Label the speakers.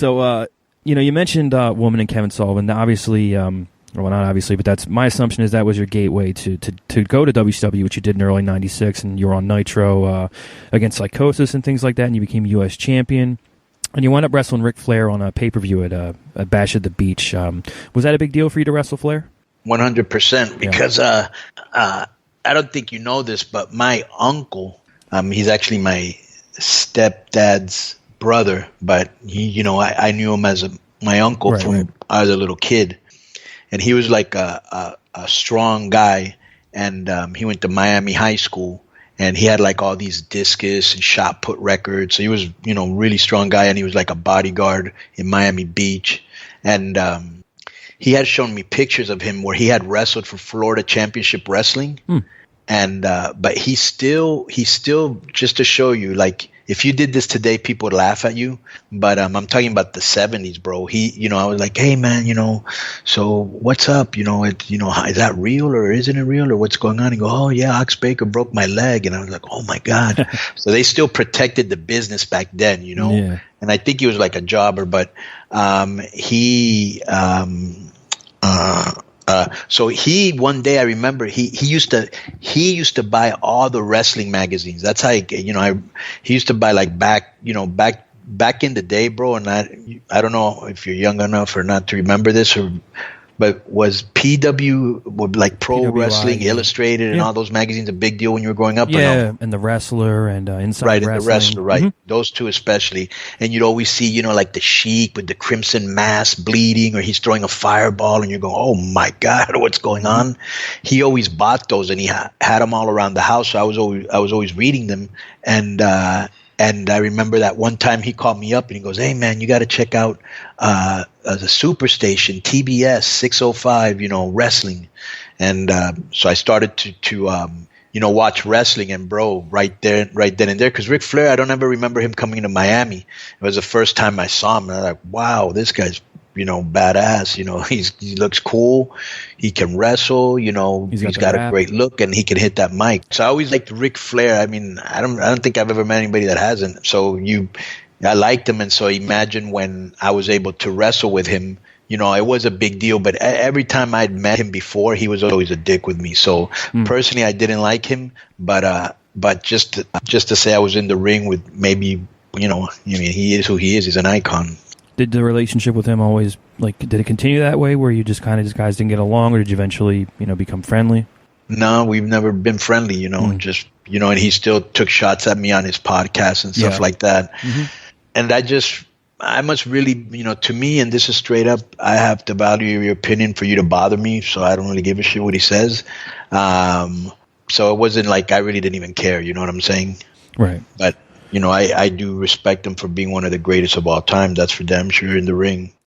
Speaker 1: So, you mentioned Woman and Kevin Sullivan. Obviously, well, not obviously, but that's my assumption is that was your gateway to go to WCW, which you did in early '96, and you were on Nitro against Psychosis and things like that, and you became U.S. champion. And you wound up wrestling Ric Flair on a pay-per-view at Bash at the Beach. Was that a big deal for you to wrestle Flair?
Speaker 2: 100%, because I don't think you know this, but my uncle, he's actually my stepdad's brother, but he, I knew him as my uncle from I was a little kid, and he was like a strong guy, and he went to Miami High School. And he had like all these discus and shot put records. So he was, really strong guy. And he was like a bodyguard in Miami Beach. And he had shown me pictures of him where he had wrestled for Florida Championship Wrestling. And but he still, just to show you, like, if you did this today, people would laugh at you. But I'm talking about the 70s, bro. He, I was like, hey, man, so what's up? Is that real or isn't it real or what's going on? He go, oh, yeah, Ox Baker broke my leg. And I was like, oh, my God. So they still protected the business back then,
Speaker 1: Yeah.
Speaker 2: And I think he was like a jobber. But so he one day I remember he used to buy all the wrestling magazines. That's how he used to buy like back in the day, bro. And I don't know if you're young enough or not to remember this, but was PW like Pro
Speaker 1: PWI,
Speaker 2: Wrestling Illustrated and all those magazines a big deal when you were growing up?
Speaker 1: Yeah, and The Wrestler and Inside Wrestling.
Speaker 2: Right, The Wrestler, right. Those two especially. And you'd always see, like the Sheik with the crimson mask bleeding, or he's throwing a fireball, and you're going, oh my God, what's going on? He always bought those, and he had them all around the house. So I was always reading them, and I remember that one time he called me up and he goes, hey, man, you got to check out the Superstation, TBS 605, wrestling. And so I started to watch wrestling. And, bro, right then and there, because Ric Flair, I don't ever remember him coming to Miami. It was the first time I saw him. And I was like, wow, this guy's badass. He looks cool. He can wrestle. He's got a great look, and he can hit that mic. So I always liked Ric Flair. I mean, I don't think I've ever met anybody that hasn't. So I liked him, and so imagine when I was able to wrestle with him. It was a big deal. But every time I'd met him before, he was always a dick with me. So personally, I didn't like him. But just to say I was in the ring with maybe he is who he is. He's an icon.
Speaker 1: Did the relationship with him always, did it continue that way where you just guys didn't get along, or did you eventually, become friendly?
Speaker 2: No, we've never been friendly, and he still took shots at me on his podcast and stuff like that. Mm-hmm. And I must really, to me, and this is straight up, I have to value your opinion for you to bother me, so I don't really give a shit what he says. So it wasn't like I really didn't even care, you know what I'm saying?
Speaker 1: Right.
Speaker 2: But I do respect him for being one of the greatest of all time. That's for damn sure in the ring.